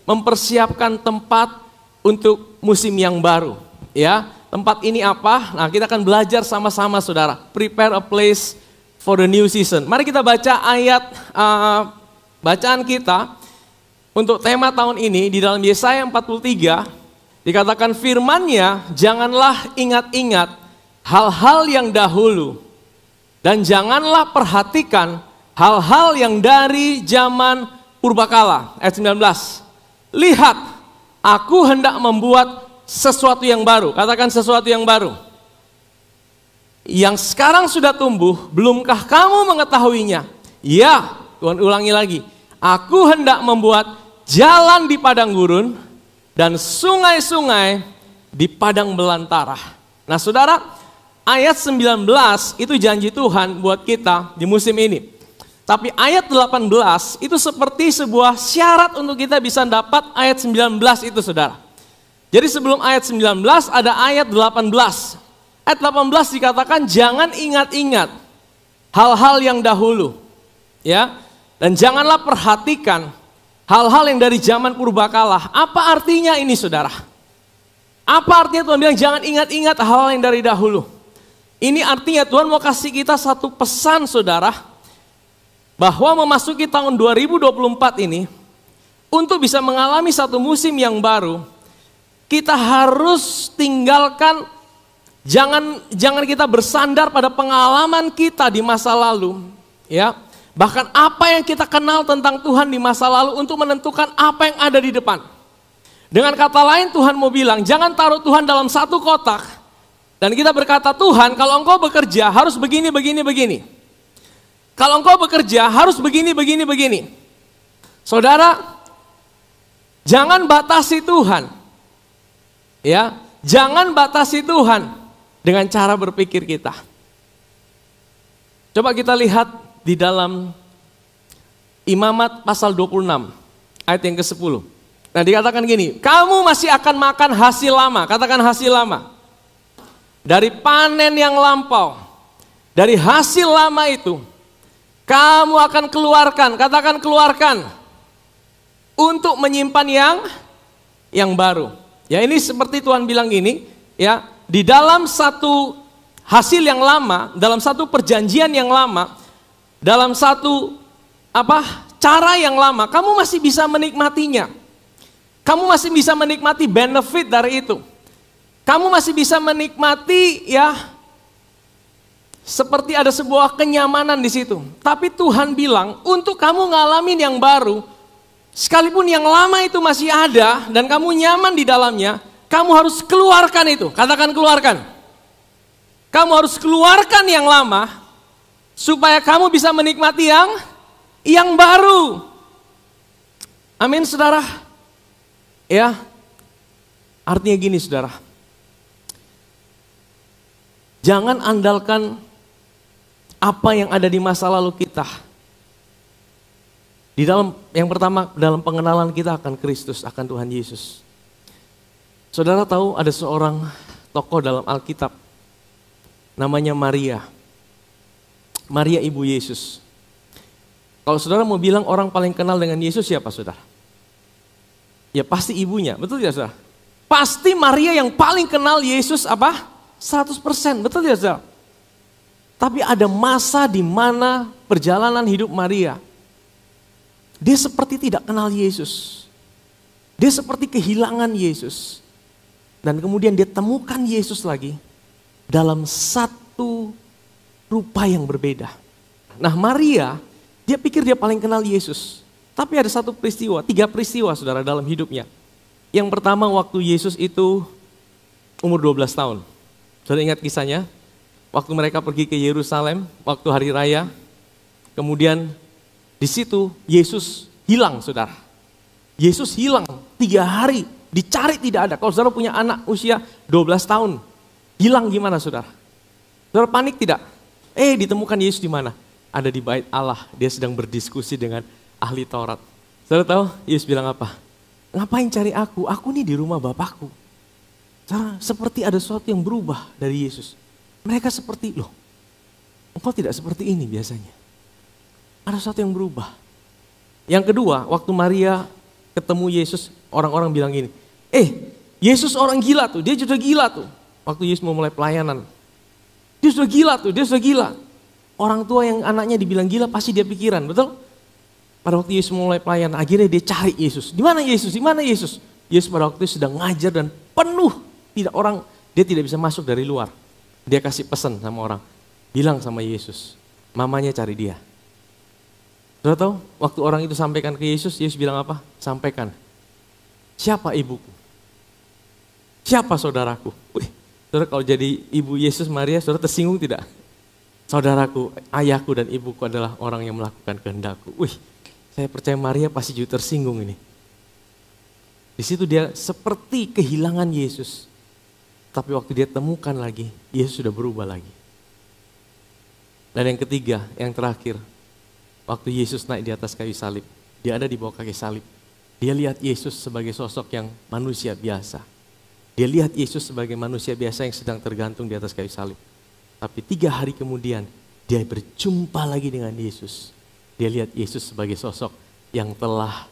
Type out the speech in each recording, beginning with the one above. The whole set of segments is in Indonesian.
mempersiapkan tempat untuk musim yang baru. Ya, tempat ini apa? Nah, kita akan belajar sama-sama saudara. Prepare a place for the new season. Mari kita baca ayat bacaan kita untuk tema tahun ini di dalam Yesaya 43. Dikatakan firman-Nya, janganlah ingat-ingat hal-hal yang dahulu dan janganlah perhatikan hal-hal yang dari zaman purbakala. Ayat 19. Lihat, aku hendak membuat sesuatu yang baru. Katakan sesuatu yang baru. Yang sekarang sudah tumbuh, belumkah kamu mengetahuinya? Ya, Tuhan ulangi lagi. Aku hendak membuat jalan di padang gurun dan sungai-sungai di padang belantara. Nah saudara, ayat 19 itu janji Tuhan buat kita di musim ini. Tapi ayat 18 itu seperti sebuah syarat untuk kita bisa dapat ayat 19 itu saudara. Jadi sebelum ayat 19 ada ayat 18. Ayat 18 dikatakan jangan ingat-ingat hal-hal yang dahulu. Ya, dan janganlah perhatikan hal-hal yang dari zaman purbakala. Apa artinya ini saudara? Apa artinya Tuhan bilang jangan ingat-ingat hal-hal yang dari dahulu? Ini artinya Tuhan mau kasih kita satu pesan saudara. Bahwa memasuki tahun 2024 ini. Untuk bisa mengalami satu musim yang baru. Kita harus tinggalkan. Jangan kita bersandar pada pengalaman kita di masa lalu. Ya. Bahkan apa yang kita kenal tentang Tuhan di masa lalu untuk menentukan apa yang ada di depan. Dengan kata lain Tuhan mau bilang, jangan taruh Tuhan dalam satu kotak. Dan kita berkata, Tuhan kalau engkau bekerja harus begini, begini, begini. Kalau engkau bekerja harus begini, begini, begini. Saudara, jangan batasi Tuhan. Ya, jangan batasi Tuhan dengan cara berpikir kita. Coba kita lihat di dalam Imamat pasal 26 ayat yang ke-10. Nah dikatakan gini, kamu masih akan makan hasil lama. Katakan hasil lama. Dari panen yang lampau. Dari hasil lama itu kamu akan keluarkan. Katakan keluarkan. Untuk menyimpan yang baru. Ya ini seperti Tuhan bilang gini, ya, di dalam satu hasil yang lama, dalam satu perjanjian yang lama, dalam satu cara yang lama, kamu masih bisa menikmatinya. Kamu masih bisa menikmati benefit dari itu. Kamu masih bisa menikmati ya seperti ada sebuah kenyamanan di situ. Tapi Tuhan bilang, untuk kamu ngalamin yang baru, sekalipun yang lama itu masih ada dan kamu nyaman di dalamnya, kamu harus keluarkan itu. Katakan keluarkan. Kamu harus keluarkan yang lama supaya kamu bisa menikmati yang baru. Amin saudara. Ya. Artinya gini saudara. Jangan andalkan apa yang ada di masa lalu kita. Di dalam yang pertama dalam pengenalan kita akan Kristus, akan Tuhan Yesus. Saudara tahu ada seorang tokoh dalam Alkitab namanya Maria. Maria ibu Yesus. Kalau saudara mau bilang orang paling kenal dengan Yesus siapa saudara? Ya pasti ibunya, betul tidak saudara? Pasti Maria yang paling kenal Yesus 100%, betul tidak saudara? Tapi ada masa di mana perjalanan hidup Maria, dia seperti tidak kenal Yesus. Dia seperti kehilangan Yesus. Dan kemudian dia temukan Yesus lagi dalam satu rupa yang berbeda. Nah Maria, dia pikir dia paling kenal Yesus. Tapi ada satu peristiwa, 3 peristiwa saudara dalam hidupnya. Yang pertama waktu Yesus itu umur 12 tahun. Saudara ingat kisahnya? Waktu mereka pergi ke Yerusalem, waktu hari raya. Kemudian di situ Yesus hilang saudara. Yesus hilang 3 hari, dicari tidak ada. Kalau saudara punya anak usia 12 tahun, hilang gimana saudara? Saudara panik tidak? Ditemukan Yesus di mana? Ada di bait Allah. Dia sedang berdiskusi dengan ahli Taurat. Saudara tahu Yesus bilang apa? Ngapain cari aku? Aku nih di rumah Bapakku. Saudara, seperti ada sesuatu yang berubah dari Yesus. Mereka seperti, loh, engkau tidak seperti ini biasanya. Ada sesuatu yang berubah. Yang kedua, waktu Maria ketemu Yesus, orang-orang bilang gini, Yesus orang gila tuh, dia sudah gila tuh. Waktu Yesus mau mulai pelayanan, dia sudah gila tuh, dia sudah gila. Orang tua yang anaknya dibilang gila pasti dia pikiran, betul? Pada waktu Yesus mulai pelayanan, akhirnya dia cari Yesus. Di mana Yesus? Di mana Yesus? Yesus pada waktu itu sedang ngajar dan penuh. Dia tidak bisa masuk dari luar. Dia kasih pesan sama orang. Bilang sama Yesus, mamanya cari dia. Saudara tahu, waktu orang itu sampaikan ke Yesus, Yesus bilang apa? Sampaikan. Siapa ibuku? Siapa saudaraku? Wih, saudara kalau jadi ibu Yesus Maria, saudara tersinggung tidak? Saudaraku, ayahku dan ibuku adalah orang yang melakukan kehendakku. Wih, saya percaya Maria pasti juga tersinggung ini. Di situ dia seperti kehilangan Yesus. Tapi waktu dia temukan lagi, Yesus sudah berubah lagi. Dan yang ketiga, yang terakhir, waktu Yesus naik di atas kayu salib, dia ada di bawah kaki salib. Dia lihat Yesus sebagai sosok yang manusia biasa. Dia lihat Yesus sebagai manusia biasa yang sedang tergantung di atas kayu salib. Tapi 3 hari kemudian, dia berjumpa lagi dengan Yesus. Dia lihat Yesus sebagai sosok yang telah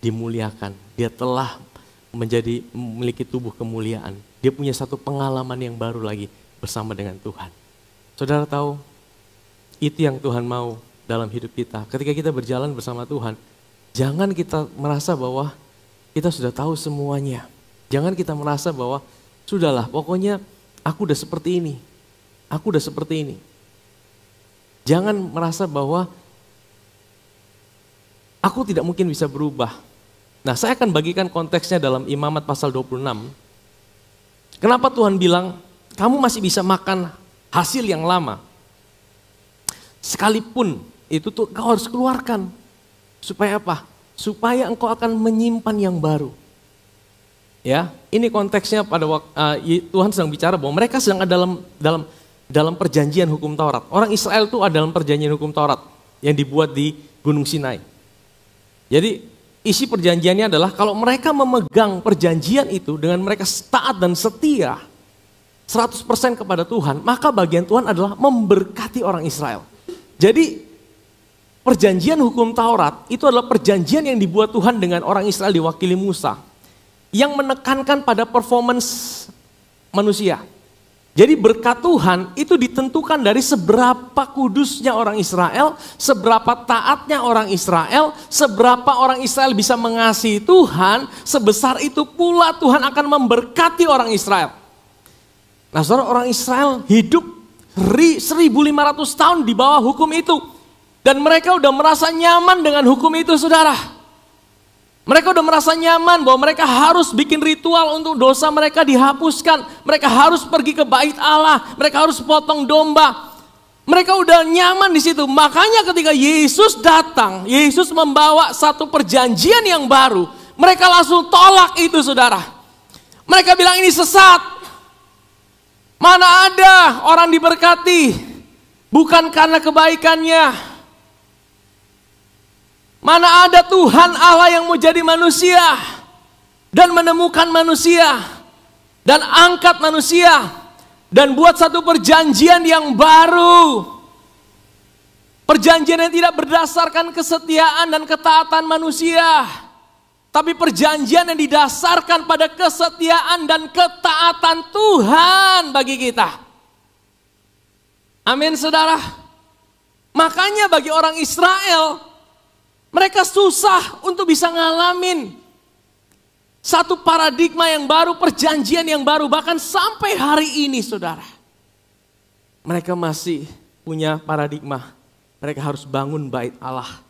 dimuliakan. Dia telah memiliki tubuh kemuliaan. Dia punya satu pengalaman yang baru lagi bersama dengan Tuhan. Saudara tahu, itu yang Tuhan mau dalam hidup kita. Ketika kita berjalan bersama Tuhan, jangan kita merasa bahwa kita sudah tahu semuanya. Jangan kita merasa bahwa sudahlah, pokoknya aku udah seperti ini. Aku udah seperti ini. Jangan merasa bahwa aku tidak mungkin bisa berubah. Nah, saya akan bagikan konteksnya dalam Imamat pasal 26. Kenapa Tuhan bilang, kamu masih bisa makan hasil yang lama. Sekalipun itu tuh kau harus keluarkan. Supaya apa? Supaya engkau akan menyimpan yang baru. Ya, ini konteksnya pada waktu Tuhan sedang bicara bahwa mereka sedang ada dalam perjanjian hukum Taurat. Orang Israel itu ada dalam perjanjian hukum Taurat yang dibuat di Gunung Sinai. Jadi isi perjanjiannya adalah kalau mereka memegang perjanjian itu dengan mereka taat dan setia 100% kepada Tuhan, maka bagian Tuhan adalah memberkati orang Israel. Jadi perjanjian hukum Taurat itu adalah perjanjian yang dibuat Tuhan dengan orang Israel diwakili Musa, yang menekankan pada performance manusia. Jadi berkat Tuhan itu ditentukan dari seberapa kudusnya orang Israel, seberapa taatnya orang Israel, seberapa orang Israel bisa mengasihi Tuhan, sebesar itu pula Tuhan akan memberkati orang Israel. Nah, saudara, orang Israel hidup 1.500 tahun di bawah hukum itu. Dan mereka udah merasa nyaman dengan hukum itu, saudara. Mereka udah merasa nyaman bahwa mereka harus bikin ritual untuk dosa mereka dihapuskan. Mereka harus pergi ke bait Allah. Mereka harus potong domba. Mereka udah nyaman di situ. Makanya ketika Yesus datang, Yesus membawa satu perjanjian yang baru. Mereka langsung tolak itu, saudara. Mereka bilang ini sesat. Mana ada orang diberkati bukan karena kebaikannya. Mana ada Tuhan Allah yang mau jadi manusia dan menemukan manusia dan angkat manusia dan buat satu perjanjian yang baru. Perjanjian yang tidak berdasarkan kesetiaan dan ketaatan manusia, tapi perjanjian yang didasarkan pada kesetiaan dan ketaatan Tuhan bagi kita. Amin, saudara. Makanya bagi orang Israel, mereka susah untuk bisa ngalamin satu paradigma yang baru, perjanjian yang baru. Bahkan sampai hari ini, saudara, mereka masih punya paradigma. Mereka harus bangun bait Allah.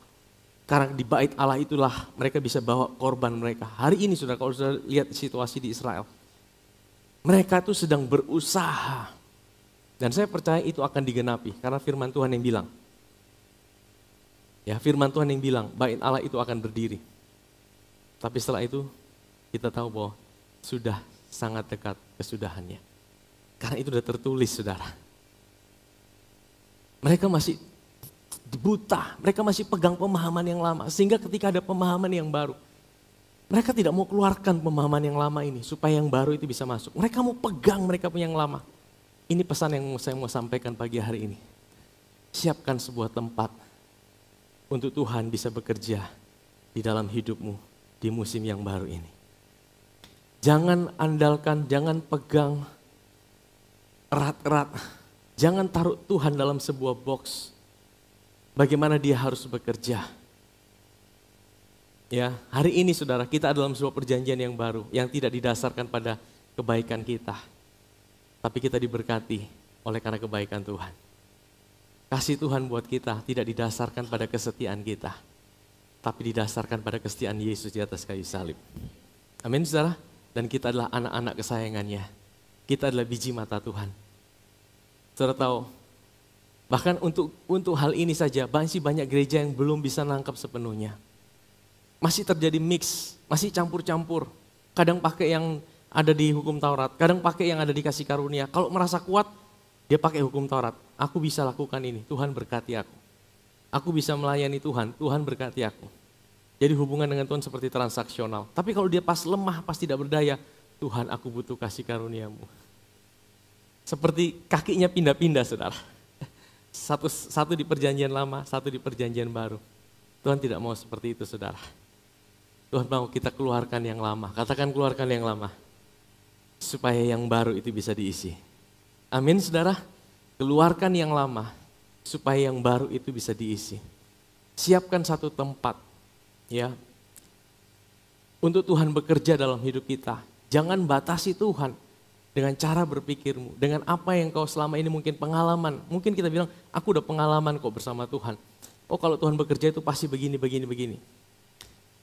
Karena di bait Allah itulah mereka bisa bawa korban mereka. Hari ini, saudara, kalau sudah lihat situasi di Israel, mereka itu sedang berusaha. Dan saya percaya itu akan digenapi. Karena firman Tuhan yang bilang, ya, firman Tuhan yang bilang, bait Allah itu akan berdiri. Tapi setelah itu, kita tahu bahwa sudah sangat dekat kesudahannya. Karena itu sudah tertulis, saudara. Mereka masih buta, mereka masih pegang pemahaman yang lama. Sehingga ketika ada pemahaman yang baru, mereka tidak mau keluarkan pemahaman yang lama ini, supaya yang baru itu bisa masuk. Mereka mau pegang mereka punya yang lama. Ini pesan yang saya mau sampaikan pagi hari ini. Siapkan sebuah tempat untuk Tuhan bisa bekerja di dalam hidupmu. di musim yang baru ini. Jangan andalkan, jangan pegang erat-erat. Jangan taruh Tuhan dalam sebuah box. Bagaimana dia harus bekerja. Ya, hari ini saudara, kita dalam sebuah perjanjian yang baru, yang tidak didasarkan pada kebaikan kita. Tapi kita diberkati oleh karena kebaikan Tuhan. Kasih Tuhan buat kita tidak didasarkan pada kesetiaan kita, tapi didasarkan pada kesetiaan Yesus di atas kayu salib. Amin saudara. Dan kita adalah anak-anak kesayangannya. Kita adalah biji mata Tuhan. Saudara tahu, bahkan untuk hal ini saja masih banyak gereja yang belum bisa nangkap sepenuhnya. Masih terjadi mix, masih campur-campur. Kadang pakai yang ada di hukum Taurat, kadang pakai yang ada di kasih karunia. Kalau merasa kuat, dia pakai hukum Taurat. Aku bisa lakukan ini, Tuhan berkati aku. Aku bisa melayani Tuhan, Tuhan berkati aku. Jadi hubungan dengan Tuhan seperti transaksional. Tapi kalau dia pas lemah, pas tidak berdaya, Tuhan aku butuh kasih karuniamu. Seperti kakinya pindah-pindah saudara. Satu di perjanjian lama, satu di perjanjian baru. Tuhan tidak mau seperti itu saudara. Tuhan mau kita keluarkan yang lama. Katakan keluarkan yang lama. Supaya yang baru itu bisa diisi. Amin saudara. Keluarkan yang lama. Supaya yang baru itu bisa diisi. Siapkan satu tempat. Ya, untuk Tuhan bekerja dalam hidup kita. Jangan batasi Tuhan dengan cara berpikirmu, dengan apa yang kau selama ini mungkin pengalaman. Mungkin kita bilang, aku udah pengalaman kok bersama Tuhan. Oh kalau Tuhan bekerja itu pasti begini.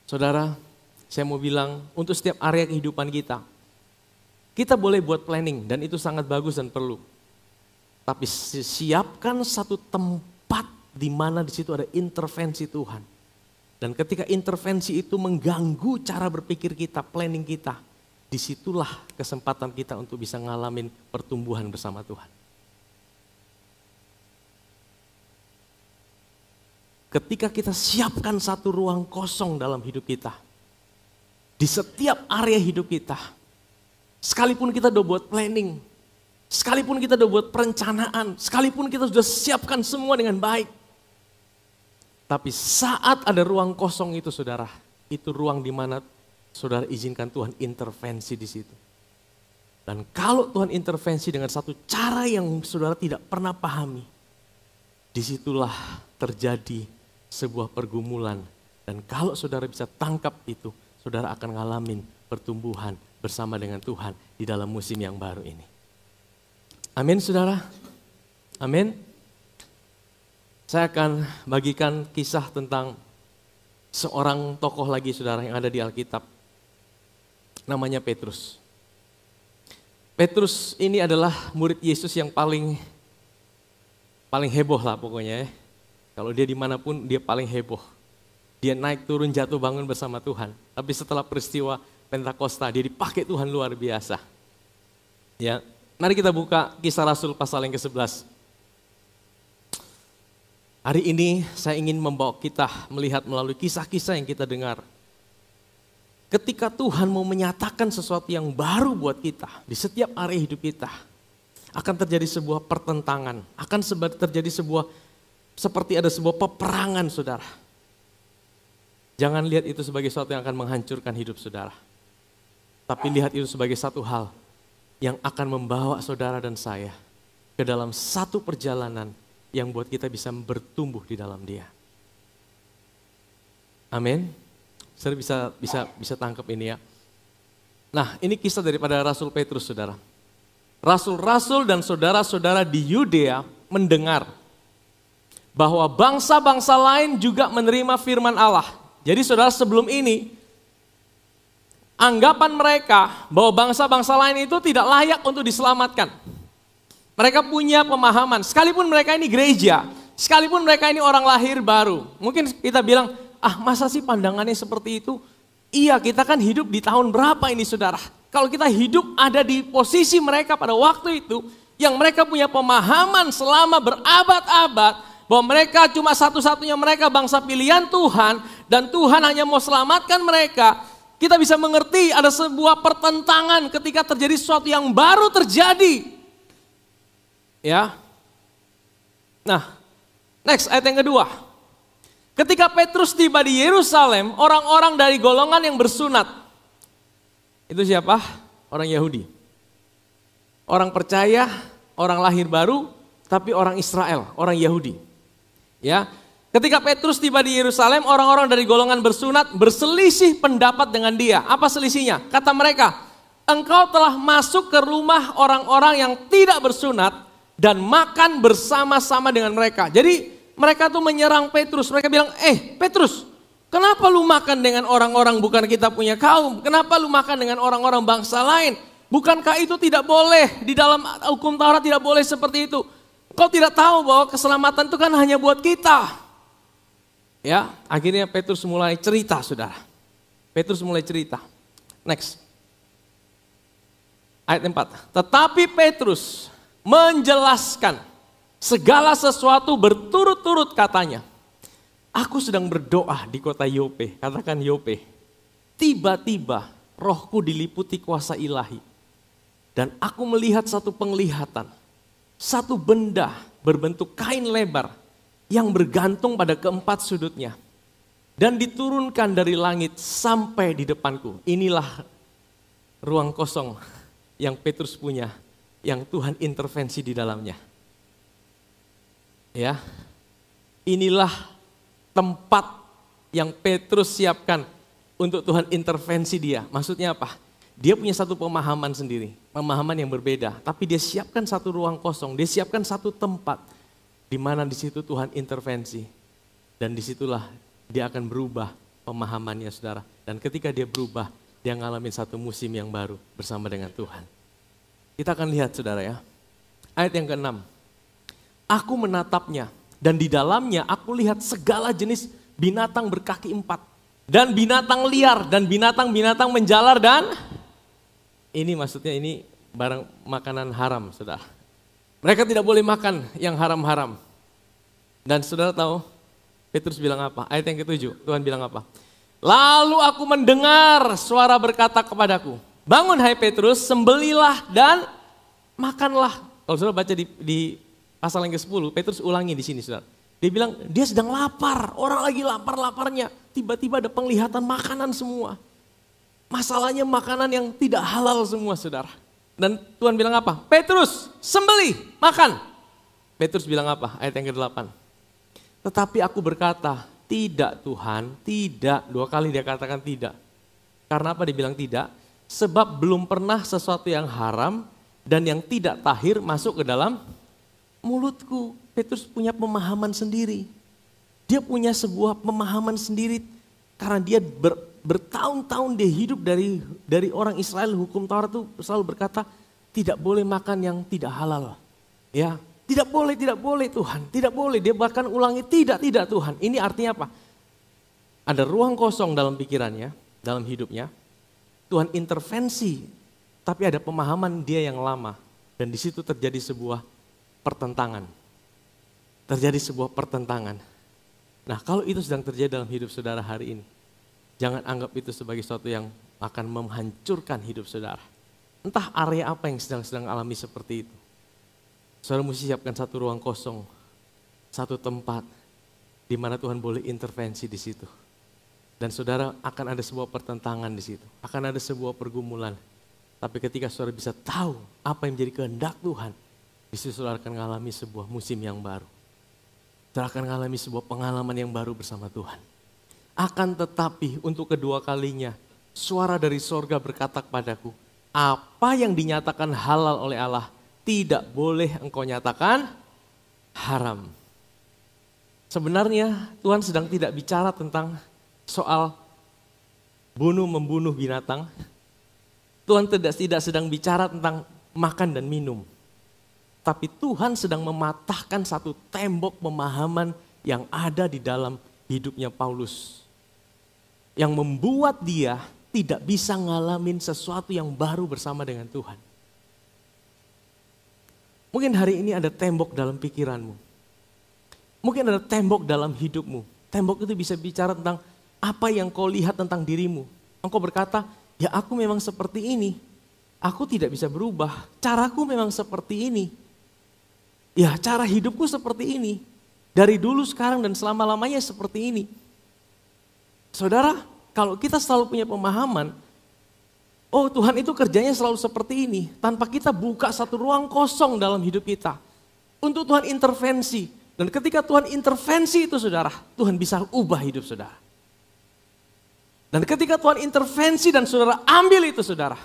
Saudara, saya mau bilang untuk setiap area kehidupan kita boleh buat planning dan itu sangat bagus dan perlu. Tapi siapkan satu tempat di mana di situ ada intervensi Tuhan. Dan ketika intervensi itu mengganggu cara berpikir kita, planning kita, disitulah kesempatan kita untuk bisa ngalamin pertumbuhan bersama Tuhan. Ketika kita siapkan satu ruang kosong dalam hidup kita, di setiap area hidup kita, sekalipun kita udah buat planning, sekalipun kita udah buat perencanaan, sekalipun kita sudah siapkan semua dengan baik, tapi saat ada ruang kosong itu saudara, itu ruang di mana saudara izinkan Tuhan intervensi di situ. Dan kalau Tuhan intervensi dengan satu cara yang saudara tidak pernah pahami, disitulah terjadi sebuah pergumulan. Dan kalau saudara bisa tangkap itu, saudara akan ngalamin pertumbuhan bersama dengan Tuhan di dalam musim yang baru ini. Amin saudara, amin. Saya akan bagikan kisah tentang seorang tokoh lagi saudara yang ada di Alkitab. Namanya Petrus. Petrus ini adalah murid Yesus yang paling heboh lah pokoknya ya. Kalau dia dimanapun dia paling heboh. Dia naik turun jatuh bangun bersama Tuhan. Tapi setelah peristiwa Pentakosta dia dipakai Tuhan luar biasa. Ya, mari kita buka Kisah Rasul pasal yang ke-11. Hari ini saya ingin membawa kita melihat melalui kisah-kisah yang kita dengar. Ketika Tuhan mau menyatakan sesuatu yang baru buat kita, di setiap area hidup kita, akan terjadi sebuah pertentangan, akan terjadi seperti ada sebuah peperangan saudara. Jangan lihat itu sebagai sesuatu yang akan menghancurkan hidup saudara. Tapi lihat itu sebagai satu hal yang akan membawa saudara dan saya ke dalam satu perjalanan yang buat kita bisa bertumbuh di dalam Dia. Amin. Saudara bisa tangkap ini ya. Nah, ini kisah daripada Rasul Petrus, saudara. Rasul-rasul dan saudara-saudara di Yudea mendengar bahwa bangsa-bangsa lain juga menerima firman Allah. Jadi saudara, sebelum ini anggapan mereka bahwa bangsa-bangsa lain itu tidak layak untuk diselamatkan. Mereka punya pemahaman, sekalipun mereka ini gereja, sekalipun mereka ini orang lahir baru. Mungkin kita bilang, masa sih pandangannya seperti itu? Iya, kita kan hidup di tahun berapa ini saudara? Kalau kita hidup ada di posisi mereka pada waktu itu, yang mereka punya pemahaman selama berabad-abad, bahwa mereka cuma satu-satunya mereka bangsa pilihan Tuhan, dan Tuhan hanya mau selamatkan mereka. Kita bisa mengerti ada sebuah pertentangan ketika terjadi sesuatu yang baru terjadi. Ya. Nah, next ayat yang kedua. Ketika Petrus tiba di Yerusalem, orang-orang dari golongan yang bersunat. Itu siapa? Orang Yahudi. Orang percaya, orang lahir baru, tapi orang Israel, orang Yahudi. Ya, ketika Petrus tiba di Yerusalem, orang-orang dari golongan bersunat berselisih pendapat dengan dia. Apa selisihnya? Kata mereka, engkau telah masuk ke rumah orang-orang yang tidak bersunat dan makan bersama-sama dengan mereka. Jadi mereka tuh menyerang Petrus. Mereka bilang, Petrus, kenapa lu makan dengan orang-orang bukan kita punya kaum? Kenapa lu makan dengan orang-orang bangsa lain? Bukankah itu tidak boleh? Di dalam hukum Taurat tidak boleh seperti itu. Kau tidak tahu bahwa keselamatan itu kan hanya buat kita. Ya, akhirnya Petrus mulai cerita, saudara. Petrus mulai cerita. Next. Ayat 4. Tetapi Petrus menjelaskan segala sesuatu berturut-turut katanya. Aku sedang berdoa di kota Yope. Katakan Yope. Tiba-tiba rohku diliputi kuasa ilahi. Dan aku melihat satu penglihatan. Satu benda berbentuk kain lebar yang bergantung pada keempat sudutnya. Dan diturunkan dari langit sampai di depanku. Inilah ruang kosong yang Petrus punya, yang Tuhan intervensi di dalamnya. Ya, inilah tempat yang Petrus siapkan untuk Tuhan intervensi dia. Maksudnya apa? Dia punya satu pemahaman sendiri, pemahaman yang berbeda. Tapi dia siapkan satu ruang kosong, dia siapkan satu tempat di mana di situ Tuhan intervensi. Dan disitulah dia akan berubah pemahamannya, saudara. Dan ketika dia berubah, dia ngalamin satu musim yang baru bersama dengan Tuhan. Kita akan lihat, saudara, ya. Ayat yang ke-6. Aku menatapnya dan di dalamnya aku lihat segala jenis binatang berkaki 4. Dan binatang liar dan binatang-binatang menjalar dan ini maksudnya ini barang makanan haram, saudara. Mereka tidak boleh makan yang haram-haram. Dan saudara tahu Petrus bilang apa? Ayat yang ke-7, Tuhan bilang apa? Lalu aku mendengar suara berkata kepadaku, bangun hai Petrus, sembelilah dan makanlah. Kalau saudara baca di pasal yang ke-10, Petrus ulangi di sini, saudara. Dia bilang dia sedang lapar, orang lagi lapar-laparnya. Tiba-tiba ada penglihatan makanan semua. Masalahnya makanan yang tidak halal semua, saudara. Dan Tuhan bilang apa? Petrus, sembelih, makan. Petrus bilang apa? Ayat yang ke-8. Tetapi aku berkata, tidak Tuhan, tidak. 2 kali dia katakan tidak. Karena apa dia bilang tidak? Sebab belum pernah sesuatu yang haram dan yang tidak tahir masuk ke dalam mulutku. Petrus punya pemahaman sendiri. Dia punya sebuah pemahaman sendiri karena dia bertahun-tahun dia hidup dari orang Israel. Hukum Taurat itu selalu berkata tidak boleh makan yang tidak halal. Ya, tidak boleh Tuhan, tidak boleh. Dia bahkan ulangi tidak Tuhan. Ini artinya apa? Ada ruang kosong dalam pikirannya, dalam hidupnya. Tuhan intervensi, tapi ada pemahaman dia yang lama. Dan di situ terjadi sebuah pertentangan. Nah, kalau itu sedang terjadi dalam hidup saudara hari ini, jangan anggap itu sebagai sesuatu yang akan menghancurkan hidup saudara. Entah area apa yang sedang alami seperti itu. Saudara mesti siapkan satu ruang kosong, satu tempat di mana Tuhan boleh intervensi di situ. Dan saudara akan ada sebuah pertentangan di situ, akan ada sebuah pergumulan. Tapi ketika saudara bisa tahu apa yang menjadi kehendak Tuhan, di situ saudara akan mengalami sebuah musim yang baru. Saudara akan mengalami sebuah pengalaman yang baru bersama Tuhan. Akan tetapi untuk kedua kalinya, suara dari sorga berkata kepadaku, apa yang dinyatakan halal oleh Allah, tidak boleh engkau nyatakan haram. Sebenarnya Tuhan sedang tidak bicara tentang soal membunuh binatang. Tuhan tidak sedang bicara tentang makan dan minum. Tapi Tuhan sedang mematahkan satu tembok pemahaman yang ada di dalam hidupnya Paulus. Yang membuat dia tidak bisa ngalamin sesuatu yang baru bersama dengan Tuhan. Mungkin hari ini ada tembok dalam pikiranmu. Mungkin ada tembok dalam hidupmu. Tembok itu bisa bicara tentang apa yang kau lihat tentang dirimu. Engkau berkata, ya aku memang seperti ini. Aku tidak bisa berubah. Caraku memang seperti ini. Ya cara hidupku seperti ini. Dari dulu, sekarang, dan selama-lamanya seperti ini. Saudara, kalau kita selalu punya pemahaman, oh Tuhan itu kerjanya selalu seperti ini, tanpa kita buka satu ruang kosong dalam hidup kita. Untuk Tuhan intervensi. Dan ketika Tuhan intervensi itu saudara, Tuhan bisa ubah hidup saudara. Dan ketika Tuhan intervensi dan saudara ambil itu saudara,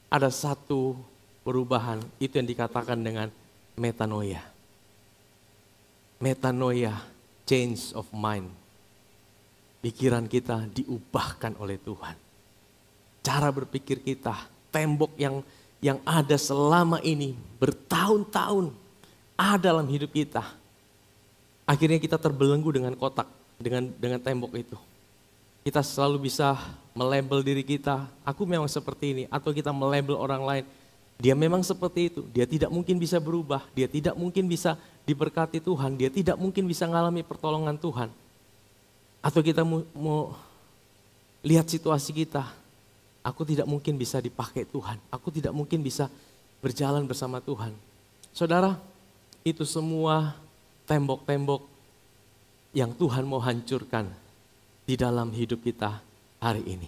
ada satu perubahan, itu yang dikatakan dengan metanoia. Metanoia, change of mind. Pikiran kita diubahkan oleh Tuhan. Cara berpikir kita, tembok yang ada selama ini bertahun-tahun ada dalam hidup kita. Akhirnya kita terbelenggu dengan kotak, dengan tembok itu. Kita selalu bisa melabel diri kita, aku memang seperti ini. Atau kita melabel orang lain, dia memang seperti itu. Dia tidak mungkin bisa berubah, dia tidak mungkin bisa diberkati Tuhan, dia tidak mungkin bisa mengalami pertolongan Tuhan. Atau kita mau lihat situasi kita, aku tidak mungkin bisa dipakai Tuhan, aku tidak mungkin bisa berjalan bersama Tuhan. Saudara, itu semua tembok-tembok yang Tuhan mau hancurkan di dalam hidup kita hari ini.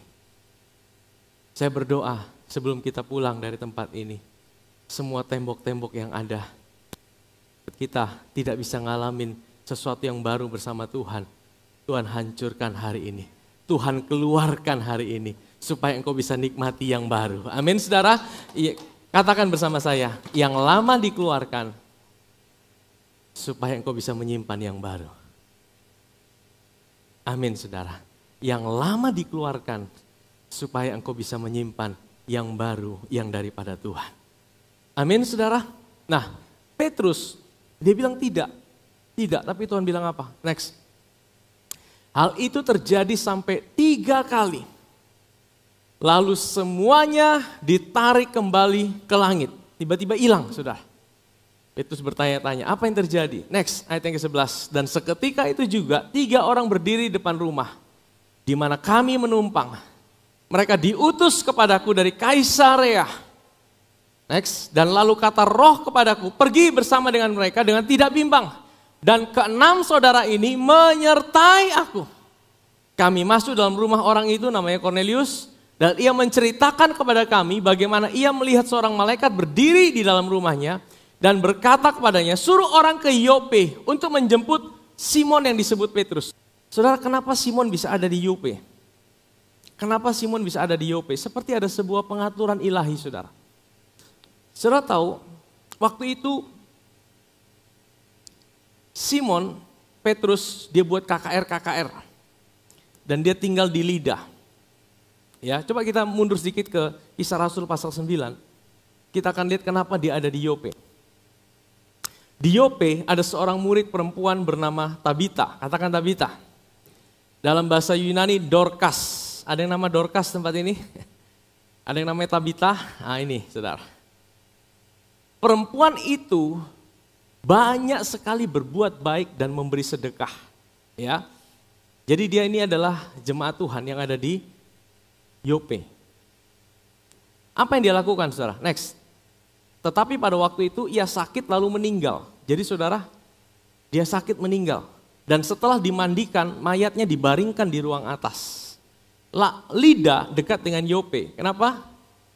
Saya berdoa sebelum kita pulang dari tempat ini, semua tembok-tembok yang ada, kita tidak bisa ngalamin sesuatu yang baru bersama Tuhan. Tuhan hancurkan hari ini. Tuhan keluarkan hari ini. Supaya engkau bisa nikmati yang baru. Amin saudara. Katakan bersama saya, yang lama dikeluarkan, supaya engkau bisa menyimpan yang baru. Amin saudara. Yang lama dikeluarkan, supaya engkau bisa menyimpan yang baru, yang daripada Tuhan. Amin saudara. Nah, Petrus, dia bilang tidak. Tidak, tapi Tuhan bilang apa? Next. Hal itu terjadi sampai 3 kali. Lalu semuanya ditarik kembali ke langit. Tiba-tiba hilang, saudara. Petrus bertanya-tanya, apa yang terjadi? Next, ayat yang ke-11. Dan seketika itu juga 3 orang berdiri depan rumah, di mana kami menumpang. Mereka diutus kepadaku dari Kaisarea. Next, dan lalu kata Roh kepadaku, pergi bersama dengan mereka dengan tidak bimbang. Dan ke-6 saudara ini menyertai aku. Kami masuk dalam rumah orang itu, namanya Cornelius. Dan ia menceritakan kepada kami bagaimana ia melihat seorang malaikat berdiri di dalam rumahnya. Dan berkata kepadanya, suruh orang ke Yope untuk menjemput Simon yang disebut Petrus. Saudara, kenapa Simon bisa ada di Yope? Kenapa Simon bisa ada di Yope? Seperti ada sebuah pengaturan ilahi, saudara. Saudara tahu, waktu itu Simon, Petrus, dia buat KKR. Dan dia tinggal di Lida. Ya, coba kita mundur sedikit ke Kisah Rasul pasal 9. Kita akan lihat kenapa dia ada di Yope. Di Yope ada seorang murid perempuan bernama Tabita. Katakan Tabita. Dalam bahasa Yunani Dorcas. Ada yang nama Dorcas tempat ini? Ada yang namanya Tabita? Nah ini saudara. Perempuan itu banyak sekali berbuat baik dan memberi sedekah. Ya. Jadi dia ini adalah jemaat Tuhan yang ada di Yope. Apa yang dia lakukan saudara? Next. Tetapi pada waktu itu ia sakit lalu meninggal. Jadi saudara, dia sakit meninggal. Dan setelah dimandikan, mayatnya dibaringkan di ruang atas. Lida dekat dengan Yope. Kenapa?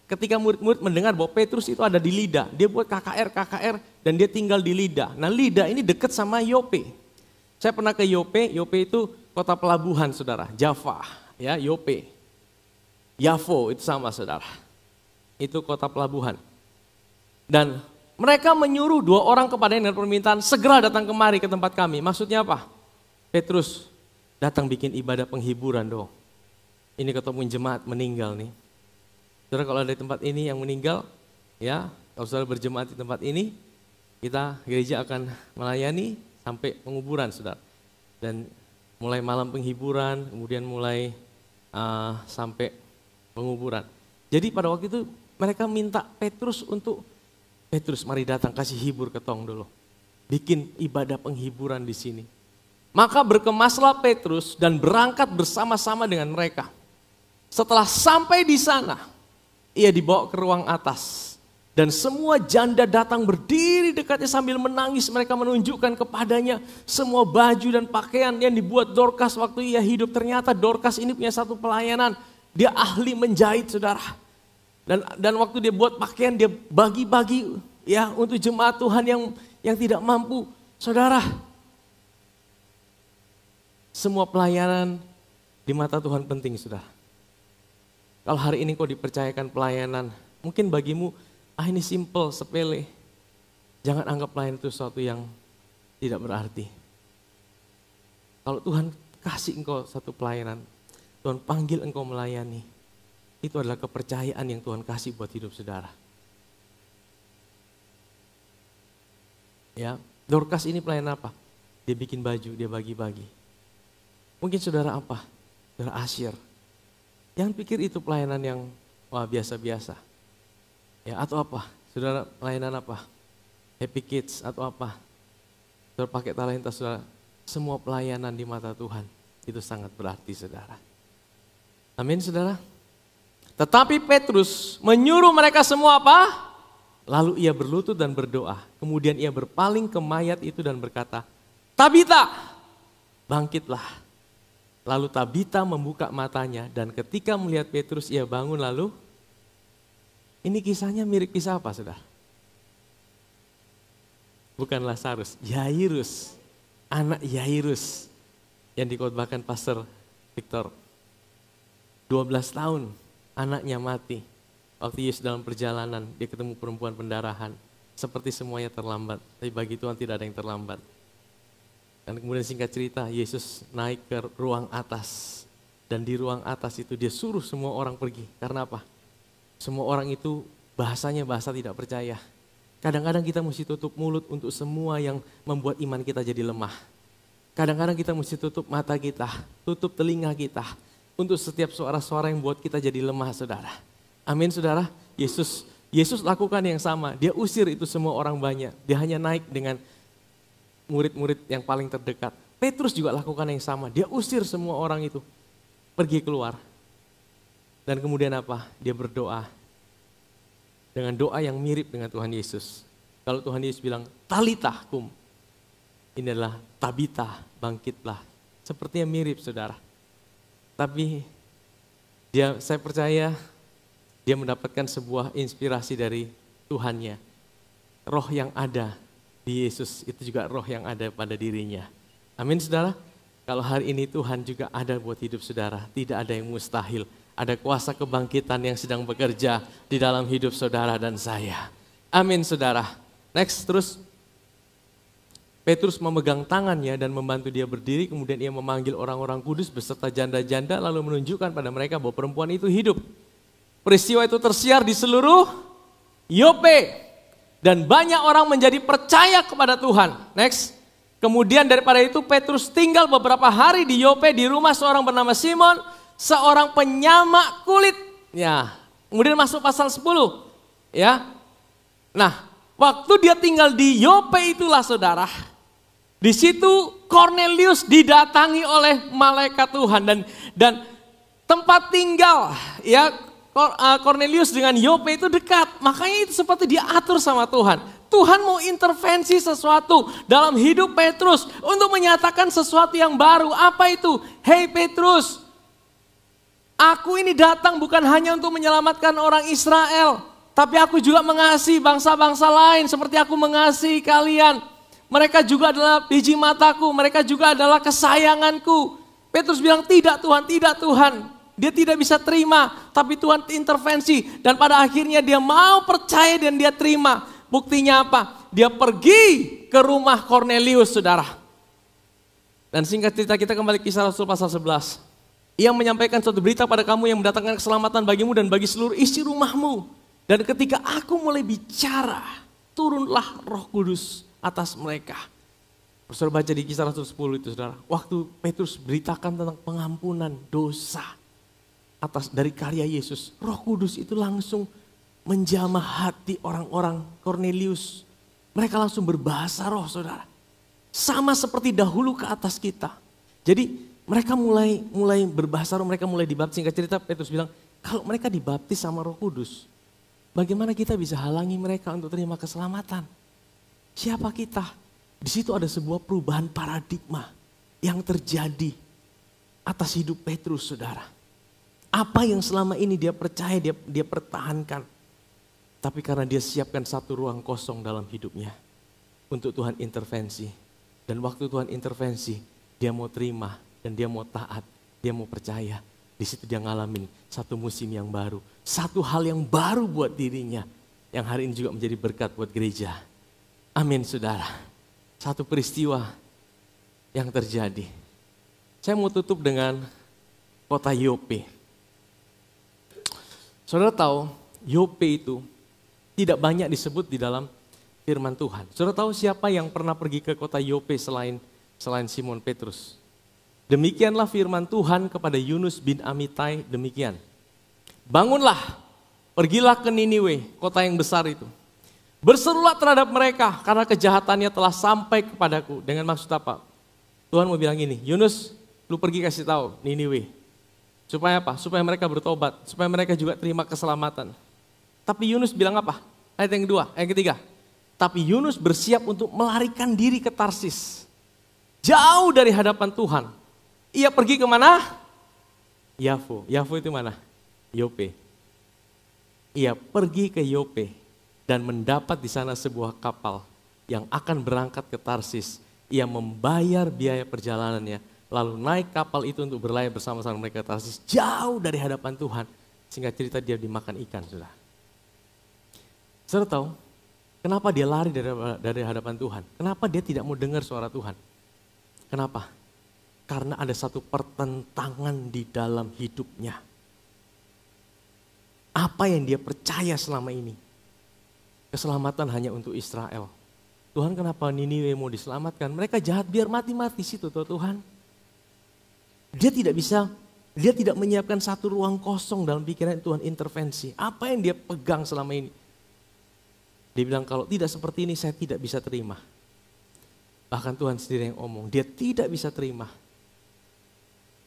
Ketika murid-murid mendengar bahwa Petrus itu ada di Lida, dia buat KKR dan dia tinggal di Lida. Nah Lida ini dekat sama Yope. Saya pernah ke Yope itu kota pelabuhan saudara, Java, ya Yope. Yavo itu sama saudara, itu kota pelabuhan. Dan mereka menyuruh 2 orang kepadanya dengan permintaan segera datang kemari ke tempat kami. Maksudnya apa? Petrus datang bikin ibadah penghiburan dong. Ini ketemu jemaat meninggal nih. Saudara kalau ada di tempat ini yang meninggal, ya kalau saudara berjemaat di tempat ini, kita gereja akan melayani sampai penguburan saudara. Dan mulai malam penghiburan, kemudian mulai sampai penguburan. Jadi pada waktu itu mereka minta Petrus untuk, Petrus mari datang kasih hibur ke tong dulu. Bikin ibadah penghiburan di sini. Maka berkemaslah Petrus dan berangkat bersama-sama dengan mereka. Setelah sampai di sana, ia dibawa ke ruang atas. Dan semua janda datang berdiri dekatnya sambil menangis. Mereka menunjukkan kepadanya semua baju dan pakaian yang dibuat Dorcas waktu ia hidup. Ternyata Dorcas ini punya satu pelayanan. Dia ahli menjahit, saudara. Dan waktu dia buat pakaian, dia bagi-bagi ya untuk jemaat Tuhan yang tidak mampu. Saudara, semua pelayanan di mata Tuhan penting, saudara. Kalau hari ini kau dipercayakan pelayanan, mungkin bagimu, ini simple, sepele. Jangan anggap pelayanan itu sesuatu yang tidak berarti. Kalau Tuhan kasih engkau satu pelayanan, Tuhan panggil engkau melayani, itu adalah kepercayaan yang Tuhan kasih buat hidup saudara. Ya, Dorcas ini pelayan apa? Dia bikin baju, dia bagi-bagi. Mungkin saudara apa? Saudara Asyir. Jangan pikir itu pelayanan yang biasa-biasa. Ya, atau apa? Saudara pelayanan apa? Happy Kids atau apa? Saudara pakai talenta saudara. Semua pelayanan di mata Tuhan itu sangat berarti, saudara. Amin, saudara. Tetapi Petrus menyuruh mereka semua apa? Lalu ia berlutut dan berdoa. Kemudian ia berpaling ke mayat itu dan berkata, Tabita, bangkitlah. Lalu Tabita membuka matanya dan ketika melihat Petrus ia bangun lalu. Ini kisahnya mirip kisah apa, saudara? Bukan Lazarus, Yairus. Anak Yairus yang dikhotbahkan Pastor Victor. 12 tahun anaknya mati. Waktu Yesus dalam perjalanan, dia ketemu perempuan pendarahan. Seperti semuanya terlambat, tapi bagi Tuhan tidak ada yang terlambat. Dan kemudian singkat cerita, Yesus naik ke ruang atas. Dan di ruang atas itu dia suruh semua orang pergi. Karena apa? Semua orang itu bahasanya bahasa tidak percaya. Kadang-kadang kita mesti tutup mulut untuk semua yang membuat iman kita jadi lemah. Kadang-kadang kita mesti tutup mata kita, tutup telinga kita. Untuk setiap suara-suara yang buat kita jadi lemah, saudara. Amin, saudara. Yesus lakukan yang sama. Dia usir itu semua orang banyak. Dia hanya naik dengan murid-murid yang paling terdekat. Petrus juga lakukan yang sama. Dia usir semua orang itu. Pergi keluar. Dan kemudian apa? Dia berdoa. Dengan doa yang mirip dengan Tuhan Yesus. Kalau Tuhan Yesus bilang, Talitha kum. Ini adalah Tabita, bangkitlah. Sepertinya mirip, saudara. Tapi saya percaya dia mendapatkan sebuah inspirasi dari Tuhannya. Roh yang ada di Yesus itu juga roh yang ada pada dirinya. Amin, saudara. Kalau hari ini Tuhan juga ada buat hidup saudara, tidak ada yang mustahil. Ada kuasa kebangkitan yang sedang bekerja di dalam hidup saudara dan saya. Amin, saudara. Next, terus. Petrus memegang tangannya dan membantu dia berdiri, kemudian ia memanggil orang-orang kudus beserta janda-janda, lalu menunjukkan pada mereka bahwa perempuan itu hidup. Peristiwa itu tersiar di seluruh Yope. Dan banyak orang menjadi percaya kepada Tuhan. Next. Kemudian daripada itu Petrus tinggal beberapa hari di Yope di rumah seorang bernama Simon, seorang penyamak kulit. Ya. Kemudian masuk pasal 10. Ya. Nah, waktu dia tinggal di Yope itulah, saudara. Di situ Cornelius didatangi oleh malaikat Tuhan dan tempat tinggal ya Cornelius dengan Yope itu dekat. Makanya itu seperti diatur sama Tuhan. Tuhan mau intervensi sesuatu dalam hidup Petrus untuk menyatakan sesuatu yang baru. Apa itu? Hei Petrus, aku ini datang bukan hanya untuk menyelamatkan orang Israel, tapi aku juga mengasihi bangsa-bangsa lain seperti aku mengasihi kalian. Mereka juga adalah biji mataku, mereka juga adalah kesayanganku. Petrus bilang, tidak Tuhan, tidak Tuhan. Dia tidak bisa terima, tapi Tuhan intervensi. Dan pada akhirnya dia mau percaya dan dia terima. Buktinya apa? Dia pergi ke rumah Cornelius, saudara. Dan singkat cerita kita kembali Kisah Rasul pasal 11. Ia menyampaikan suatu berita pada kamu yang mendatangkan keselamatan bagimu dan bagi seluruh isi rumahmu. Dan ketika aku mulai bicara, turunlah Roh Kudus atas mereka. Saudara baca di Kisah Rasul 10 itu, saudara. Waktu Petrus beritakan tentang pengampunan dosa dari karya Yesus, Roh Kudus itu langsung menjamah hati orang-orang Cornelius. Mereka langsung berbahasa roh, saudara. Sama seperti dahulu ke atas kita. Jadi mereka mulai berbahasa roh, mereka mulai dibaptis. Singkat cerita Petrus bilang, kalau mereka dibaptis sama Roh Kudus, Bagaimana kita bisa halangi mereka untuk terima keselamatan? Siapa kita? Di situ ada sebuah perubahan paradigma yang terjadi atas hidup Petrus, saudara. Apa yang selama ini dia percaya, dia pertahankan. Tapi karena dia siapkan satu ruang kosong dalam hidupnya untuk Tuhan intervensi. Dan waktu Tuhan intervensi, dia mau terima dan dia mau taat, dia mau percaya. Di situ dia ngalamin satu musim yang baru, satu hal yang baru buat dirinya, yang hari ini juga menjadi berkat buat gereja. Amin, saudara. Satu peristiwa yang terjadi. Saya mau tutup dengan kota Yope. Saudara tahu, Yope itu tidak banyak disebut di dalam firman Tuhan. Saudara tahu siapa yang pernah pergi ke kota Yope selain Simon Petrus? Demikianlah firman Tuhan kepada Yunus bin Amitai, demikian. Bangunlah, pergilah ke Niniwe, kota yang besar itu. Berserulah terhadap mereka karena kejahatannya telah sampai kepadaku. Dengan maksud apa? Tuhan mau bilang gini, Yunus, lu pergi kasih tahu Niniwe. Supaya apa? Supaya mereka bertobat, supaya mereka juga terima keselamatan. Tapi Yunus bilang apa? Ayat yang kedua, ayat ketiga. Tapi Yunus bersiap untuk melarikan diri ke Tarsis. Jauh dari hadapan Tuhan. Ia pergi kemana? Yafo. Yafo itu mana? Yope. Ia pergi ke Yope dan mendapat di sana sebuah kapal yang akan berangkat ke Tarsis. Ia membayar biaya perjalanannya, lalu naik kapal itu untuk berlayar bersama-sama mereka ke Tarsis, jauh dari hadapan Tuhan. Sehingga cerita dia dimakan ikan, sudah. Saudara tahu, kenapa dia lari dari hadapan Tuhan? Kenapa dia tidak mau dengar suara Tuhan? Kenapa? Karena ada satu pertentangan di dalam hidupnya. Apa yang dia percaya selama ini? Keselamatan hanya untuk Israel. Tuhan, kenapa Niniwe mau diselamatkan? Mereka jahat, biar mati-mati situ Tuhan. Dia tidak menyiapkan satu ruang kosong dalam pikiran Tuhan intervensi. Apa yang dia pegang selama ini? Dia bilang kalau tidak seperti ini saya tidak bisa terima. Bahkan Tuhan sendiri yang ngomong, dia tidak bisa terima.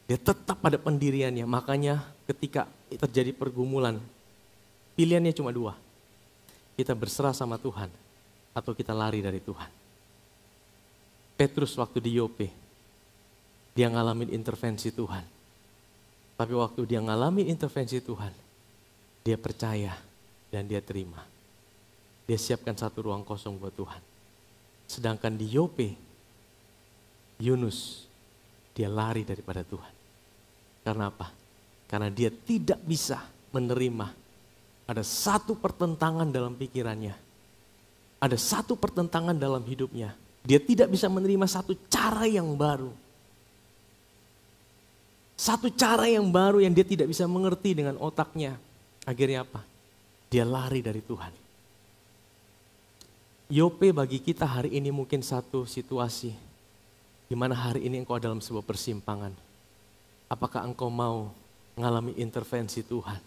Dia tetap pada pendiriannya, makanya ketika terjadi pergumulan, pilihannya cuma dua. Kita berserah sama Tuhan, atau kita lari dari Tuhan. Petrus waktu di Yope, dia ngalamin intervensi Tuhan. Tapi waktu dia ngalamin intervensi Tuhan, dia percaya dan dia terima. Dia siapkan satu ruang kosong buat Tuhan. Sedangkan di Yope, Yunus, dia lari daripada Tuhan. Karena apa? Karena dia tidak bisa menerima. Ada satu pertentangan dalam pikirannya. Ada satu pertentangan dalam hidupnya. Dia tidak bisa menerima satu cara yang baru. Satu cara yang baru yang dia tidak bisa mengerti dengan otaknya. Akhirnya apa? Dia lari dari Tuhan. Yope bagi kita hari ini mungkin satu situasi. Di mana hari ini engkau dalam sebuah persimpangan. Apakah engkau mau mengalami intervensi Tuhan?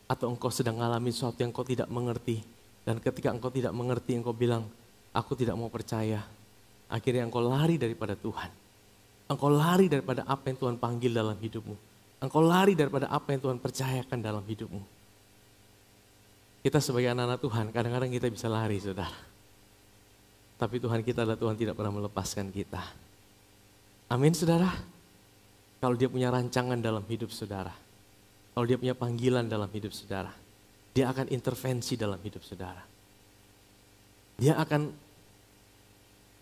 Atau engkau sedang mengalami sesuatu yang engkau tidak mengerti. Dan ketika engkau tidak mengerti, engkau bilang, aku tidak mau percaya. Akhirnya engkau lari daripada Tuhan. Engkau lari daripada apa yang Tuhan panggil dalam hidupmu. Engkau lari daripada apa yang Tuhan percayakan dalam hidupmu. Kita sebagai anak-anak Tuhan, kadang-kadang kita bisa lari, saudara. Tapi Tuhan kita adalah Tuhan tidak pernah melepaskan kita. Amin, saudara. Kalau dia punya rancangan dalam hidup saudara, kalau dia punya panggilan dalam hidup saudara, dia akan intervensi dalam hidup saudara. Dia akan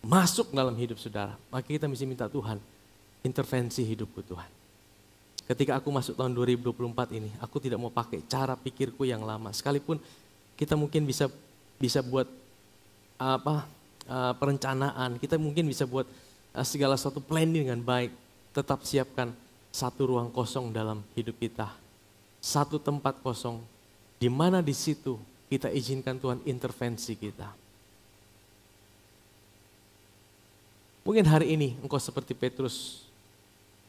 masuk dalam hidup saudara. Maka kita mesti minta Tuhan, intervensi hidupku Tuhan. Ketika aku masuk tahun 2024 ini, aku tidak mau pakai cara pikirku yang lama. Sekalipun kita mungkin bisa buat perencanaan, kita mungkin bisa buat segala sesuatu planning dengan baik. Tetap siapkan satu ruang kosong dalam hidup kita. Satu tempat kosong, di mana di situ kita izinkan Tuhan intervensi kita. Mungkin hari ini engkau seperti Petrus,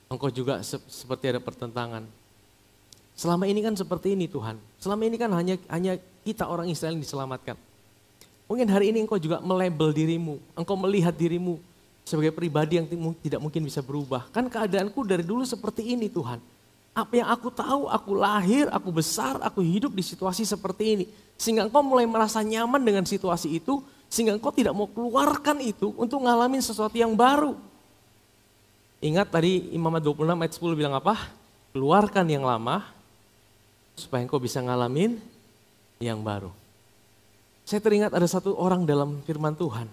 engkau juga seperti ada pertentangan. Selama ini kan seperti ini Tuhan. Selama ini kan hanya kita orang Israel yang diselamatkan. Mungkin hari ini engkau juga melabel dirimu, engkau melihat dirimu sebagai pribadi yang tidak mungkin bisa berubah. Kan keadaanku dari dulu seperti ini Tuhan. Apa yang aku tahu, aku lahir, aku besar, aku hidup di situasi seperti ini. Sehingga engkau mulai merasa nyaman dengan situasi itu, sehingga engkau tidak mau keluarkan itu untuk ngalamin sesuatu yang baru. Ingat tadi Imamat 26 ayat 10 bilang apa? Keluarkan yang lama, supaya engkau bisa ngalamin yang baru. Saya teringat ada satu orang dalam firman Tuhan.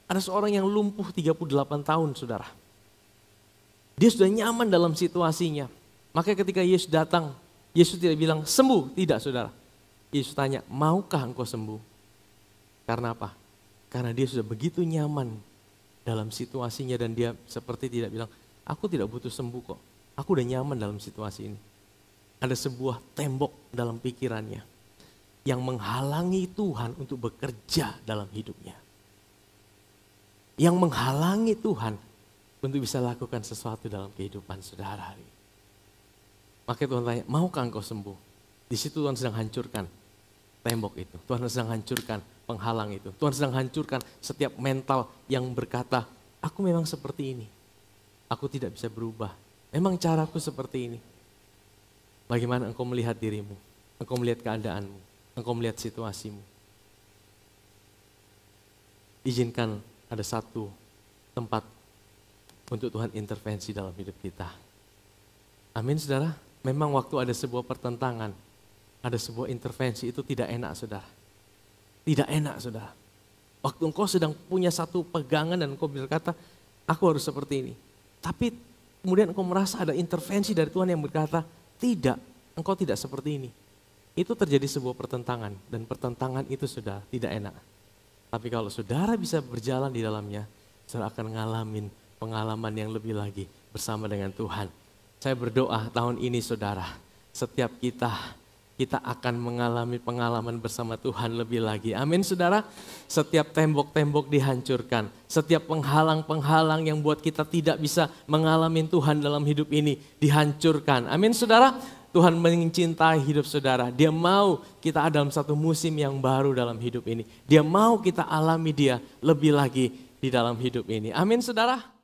Ada seorang yang lumpuh 38 tahun, saudara. Dia sudah nyaman dalam situasinya. Makanya ketika Yesus datang, Yesus tidak bilang sembuh, tidak saudara. Yesus tanya, maukah engkau sembuh? Karena apa? Karena dia sudah begitu nyaman dalam situasinya dan dia seperti tidak bilang, aku tidak butuh sembuh kok. Aku udah nyaman dalam situasi ini. Ada sebuah tembok dalam pikirannya yang menghalangi Tuhan untuk bekerja dalam hidupnya. Yang menghalangi Tuhan untuk bisa lakukan sesuatu dalam kehidupan saudara hari ini. Makanya Tuhan tanya, maukah engkau sembuh? Di situ Tuhan sedang hancurkan tembok itu. Tuhan sedang hancurkan penghalang itu. Tuhan sedang hancurkan setiap mental yang berkata, aku memang seperti ini. Aku tidak bisa berubah. Memang caraku seperti ini. Bagaimana engkau melihat dirimu? Engkau melihat keadaanmu? Engkau melihat situasimu? Izinkan ada satu tempat untuk Tuhan intervensi dalam hidup kita. Amin saudara. Memang waktu ada sebuah pertentangan, ada sebuah intervensi itu tidak enak saudara. Tidak enak saudara. Waktu engkau sedang punya satu pegangan dan engkau berkata, aku harus seperti ini. Tapi kemudian engkau merasa ada intervensi dari Tuhan yang berkata, tidak, engkau tidak seperti ini. Itu terjadi sebuah pertentangan dan pertentangan itu sudah tidak enak. Tapi kalau saudara bisa berjalan di dalamnya, saudara akan ngalamin pengalaman yang lebih lagi bersama dengan Tuhan. Saya berdoa tahun ini saudara, setiap kita akan mengalami pengalaman bersama Tuhan lebih lagi. Amin saudara. Setiap tembok-tembok dihancurkan. Setiap penghalang-penghalang yang buat kita tidak bisa mengalami Tuhan dalam hidup ini dihancurkan. Amin saudara. Tuhan mencintai hidup saudara. Dia mau kita ada dalam satu musim yang baru dalam hidup ini. Dia mau kita alami dia lebih lagi di dalam hidup ini. Amin saudara.